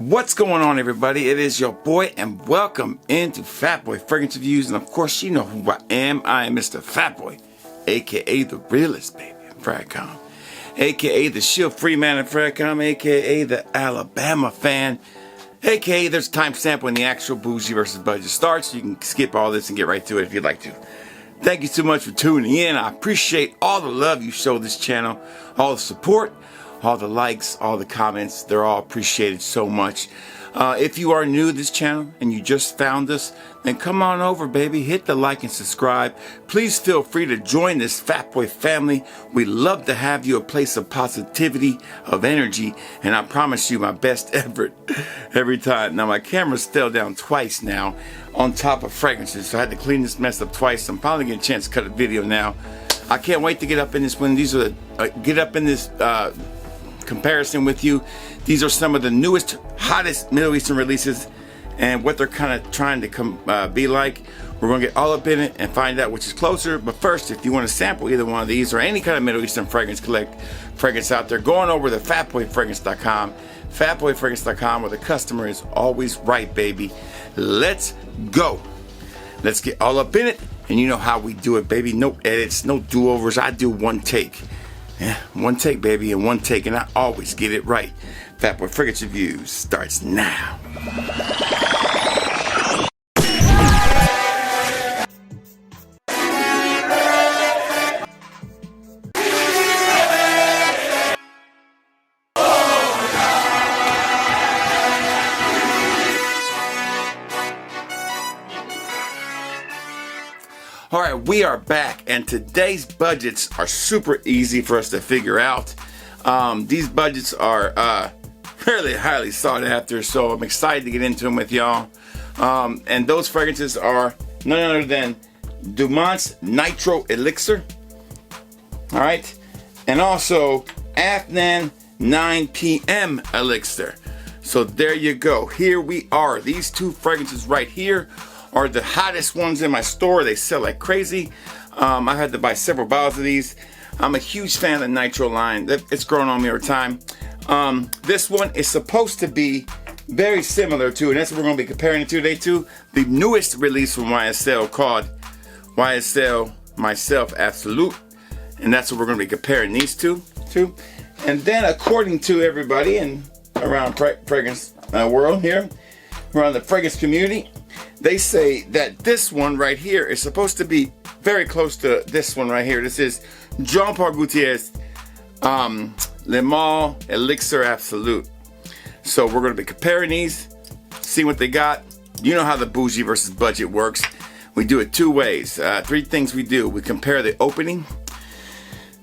What's going on, everybody? It is your boy, and welcome into Fatboy Fragrance Reviews. And of course, you know who I am. I am Mr. Fatboy, aka the realest baby in Fragcom, aka the shield free man in Fragcom, aka the Alabama fan, aka there's timestamp when the actual Bougie versus Budget starts. You can skip all this and get right to it if you'd like to. Thank you so much for tuning in. I appreciate all the love you show this channel, all the support, all the likes, all the comments. They're all appreciated so much. If you are new to this channel and you just found us, then come on over, baby. Hit the like and subscribe. Please feel free to join this Fatboy family. We love to have you, a place of positivity, of energy, and I promise you my best effort every time. Now, my camera's fell down twice now on top of fragrances, so I had to clean this mess up twice. I'm finally getting a chance to cut a video now. I can't wait to get up in this one. These are get up in this comparison with you. These are some of the newest, hottest Middle Eastern releases and what they're kind of trying to be like. We're going to get all up in it and find out which is closer. But first, if you want to sample either one of these or any kind of Middle Eastern fragrance out there, go on over to fatboyfragrance.com, fatboyfragrance.com, where the customer is always right, baby. Let's go. Let's get all up in it. And you know how we do it, baby. No edits, no do-overs. I do one take. Yeah, one take, baby, and one take, and I always get it right. Fatboy Fragrance Reviews starts now. All right, we are back, and today's budgets are super easy for us to figure out. These budgets are fairly highly sought after, so I'm excited to get into them with y'all. And those fragrances are none other than Dumont Nitro Elixir, all right, and also Afnan 9Pm Elixir. So there you go. Here we are. These two fragrances right here are the hottest ones in my store. They sell like crazy. I had to buy several bottles of these. I'm a huge fan of the Nitro line. It's grown on me over time. This one is supposed to be very similar to, and that's what we're going to be comparing it to today too, the newest release from YSL called YSL Myself Absolute. And that's what we're going to be comparing these two to. And then according to everybody in around fragrance world here, around the fragrance community, they say that this one right here is supposed to be very close to this one right here. This is Jean-Paul Gaultier's Le Male Elixir Absolute. So we're going to be comparing these, see what they got. You know how the Bougie versus Budget works. We do it two ways. Three things we do. We compare the opening,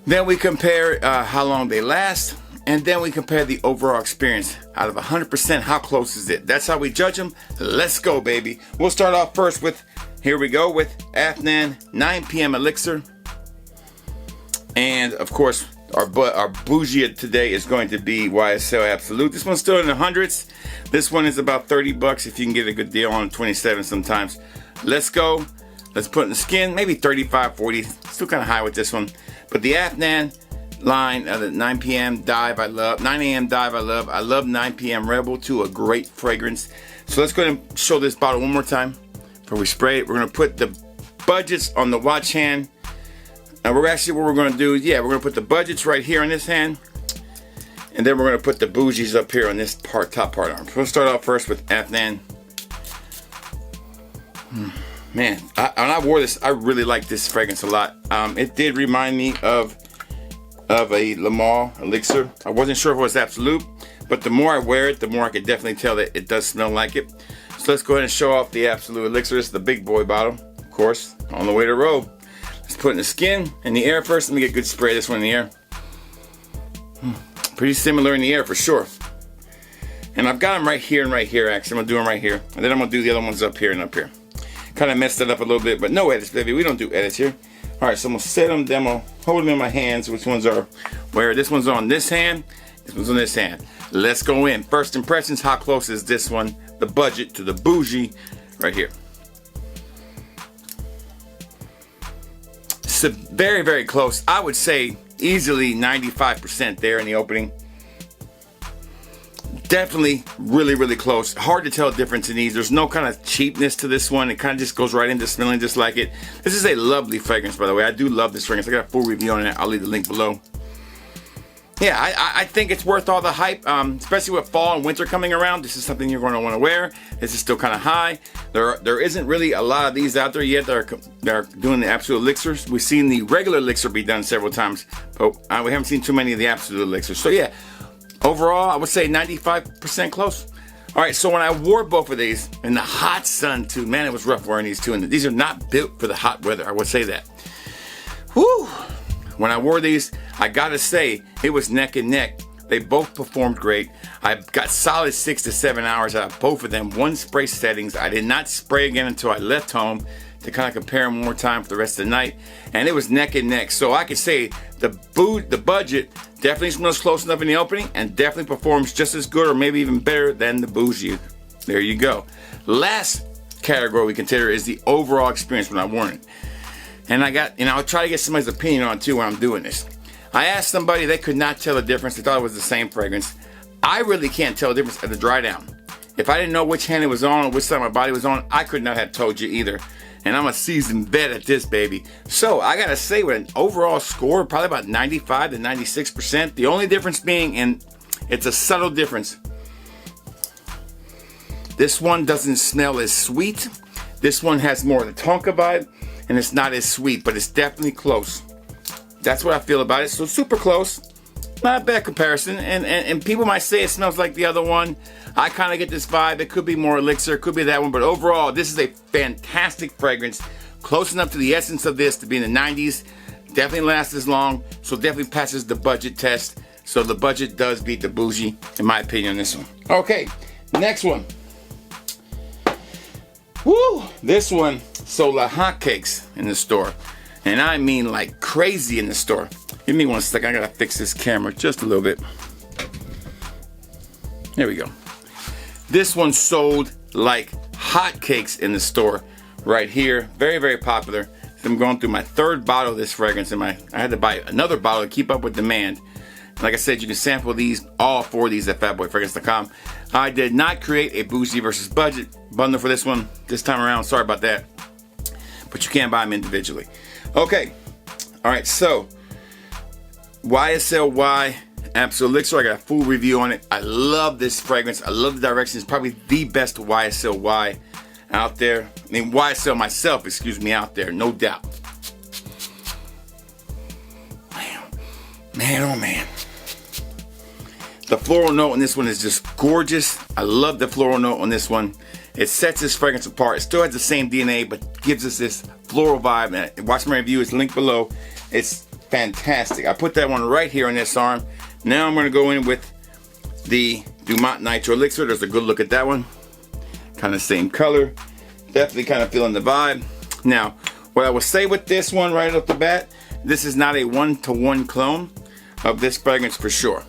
then we compare how long they last, and then we compare the overall experience. Out of 100%, how close is it? That's how we judge them. Let's go, baby. We'll start off first with, here we go, with Afnan 9Pm Elixir. And of course, our Bougie today is going to be YSL Absolute. This one's still in the hundreds. This one is about 30 bucks if you can get a good deal on 27 sometimes. Let's go. Let's put in the skin, maybe 35, 40. Still kind of high with this one. But the Afnan line, the 9pm Dive, I love. 9 a.m. Dive, I love. I love 9pm Rebel too, a great fragrance. So let's go ahead and show this bottle one more time before we spray it. We're gonna put the budgets on the watch hand. And we're actually, what we're gonna do is, we're gonna put the budgets right here on this hand, and then we're gonna put the Bougies up here on this part, top part arm. So we'll start off first with Afnan. Man, when I wore this, I really like this fragrance a lot. It did remind me of a Le Male Elixir. I wasn't sure if it was Absolute, but the more I wear it, the more I can definitely tell that it does smell like it. So let's go ahead and show off the Absolute Elixir. This is the big boy bottle, of course, on the way to roll. Let's put it in the skin, in the air first. Let me get a good spray of this one in the air. Pretty similar in the air for sure. And I've got them right here and right here, actually. I'm gonna do them right here. And then I'm gonna do the other ones up here and up here. Kind of messed it up a little bit, but no edits, baby. We don't do edits here. All right, so I'm gonna set them, then I'm gonna hold them in my hands. Which ones are where? This one's on this hand, this one's on this hand. Let's go in. First impressions, how close is this one, the Budget, to the Bougie right here? It's very, very close. I would say easily 95% there in the opening. Definitely really, really close. Hard to tell the difference in these. There's no kind of cheapness to this one. It kind of just goes right into smelling just like it. This is a lovely fragrance, by the way. I do love this fragrance. I got a full review on it. I'll leave the link below. Yeah, I think it's worth all the hype, especially with fall and winter coming around. This is something you're going to want to wear. This is still kind of high. There isn't really a lot of these out there yet that are doing the Absolute Elixirs. We've seen the regular Elixir be done several times, but we haven't seen too many of the Absolute Elixirs. So yeah, overall, I would say 95% close. All right, so when I wore both of these in the hot sun too, man, it was rough wearing these two. And these are not built for the hot weather, I would say that. Whew. When I wore these, I gotta say, it was neck and neck. They both performed great. I got solid 6 to 7 hours out of both of them. One spray settings. I did not spray again until I left home to kind of compare them one more time for the rest of the night. And it was neck and neck. So I could say the budget definitely smells close enough in the opening and definitely performs just as good or maybe even better than the Bougie. There you go. Last category we consider is the overall experience when I wore it. And I'll try to get somebody's opinion on it too when I'm doing this. I asked somebody, they could not tell the difference. They thought it was the same fragrance. I really can't tell the difference at the dry down. If I didn't know which hand it was on or which side my body was on, I could not have told you either. And I'm a seasoned vet at this, baby. So I gotta say, with an overall score, probably about 95 to 96%. The only difference being, and it's a subtle difference, this one doesn't smell as sweet. This one has more of the tonka vibe, and it's not as sweet, but it's definitely close. That's what I feel about it. So super close. Not a bad comparison. And people might say it smells like the other one. I kind of get this vibe. It could be more Elixir, it could be that one, but overall, this is a fantastic fragrance. Close enough to the essence of this to be in the 90s. Definitely lasts as long, so definitely passes the budget test. So the budget does beat the Bougie, in my opinion, on this one. Okay, next one. Woo! This one sold like hotcakes in the store. And I mean like crazy in the store. Give me one second, I gotta fix this camera just a little bit. There we go. This one sold like hotcakes in the store right here. Very, very popular. So I'm going through my third bottle of this fragrance, and I had to buy another bottle to keep up with demand. Like I said, you can sample these, all 4 of these at fatboyfragrance.com. I did not create a Bougie versus budget bundle for this one this time around. Sorry about that. But you can buy them individually. Okay. All right, so YSLY Absolute Elixir. I got a full review on it. I love this fragrance. I love the direction. It's probably the best YSLY out there. I mean, YSL myself, excuse me, out there, no doubt. Man, oh man. The floral note on this one is just gorgeous. I love the floral note on this one. It sets this fragrance apart. It still has the same DNA, but gives us this floral vibe. And watch my review, it's linked below. It's fantastic. I put that one right here on this arm. Now I'm gonna go in with the Dumont Nitro Elixir. There's a good look at that one. Kind of same color. Definitely kind of feeling the vibe. Now, what I will say with this one right off the bat, this is not a one-to-one clone of this fragrance for sure.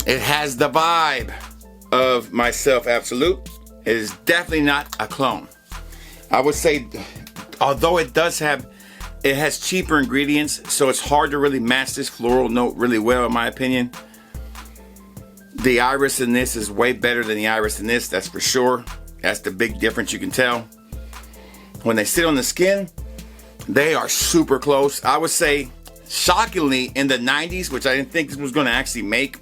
It has the vibe of myself Absolute. It is definitely not a clone. I would say, although it has cheaper ingredients, so it's hard to really match this floral note really well in my opinion. The iris in this is way better than the iris in this, that's for sure. That's the big difference you can tell. When they sit on the skin, they are super close. I would say, shockingly, in the 90s, which I didn't think this was going to actually make,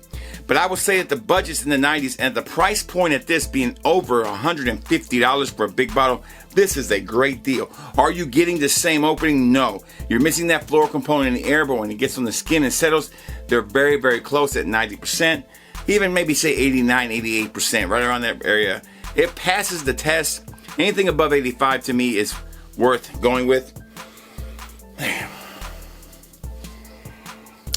but I would say that the budget's in the 90s and the price point at this being over $150 for a big bottle, this is a great deal. Are you getting the same opening? No. You're missing that floral component in the air, but when it gets on the skin and settles, they're very, very close at 90%. Even maybe say 89, 88%, right around that area. It passes the test. Anything above 85 to me is worth going with.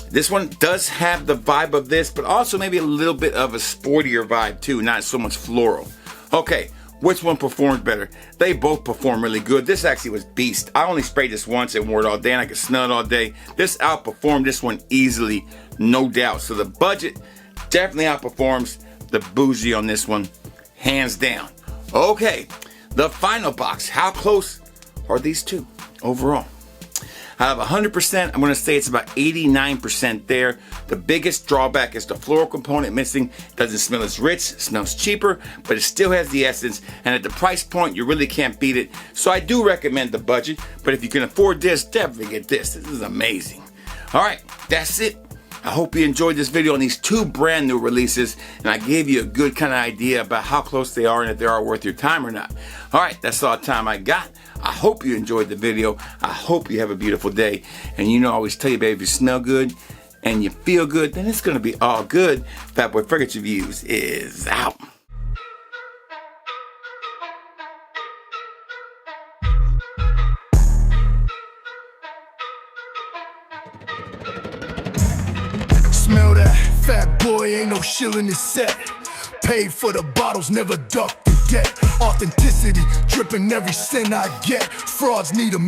This one does have the vibe of this, but also maybe a little bit of a sportier vibe too, not so much floral. Okay, which one performed better? They both perform really good. This actually was beast. I only sprayed this once and wore it all day, and I could smell it all day. This outperformed this one easily, no doubt. So the budget definitely outperforms the Bougie on this one, hands down. Okay, the final box. How close are these two overall? Out of 100%, I'm going to say it's about 89% there. The biggest drawback is the floral component missing. It doesn't smell as rich, it smells cheaper, but it still has the essence, and at the price point, you really can't beat it. So I do recommend the budget, but if you can afford this, definitely get this. This is amazing. All right, that's it. I hope you enjoyed this video on these two brand new releases, and I gave you a good kind of idea about how close they are and if they are worth your time or not. All right, that's all the time I got. I hope you enjoyed the video. I hope you have a beautiful day. And you know, I always tell you, baby, if you smell good and you feel good, then it's going to be all good. Fatboy Fragrance Reviews is out. Smell that, fat boy, ain't no shilling his set. Paid for the bottles, never duck the debt. Authenticity, dripping every cent I get. Frauds need a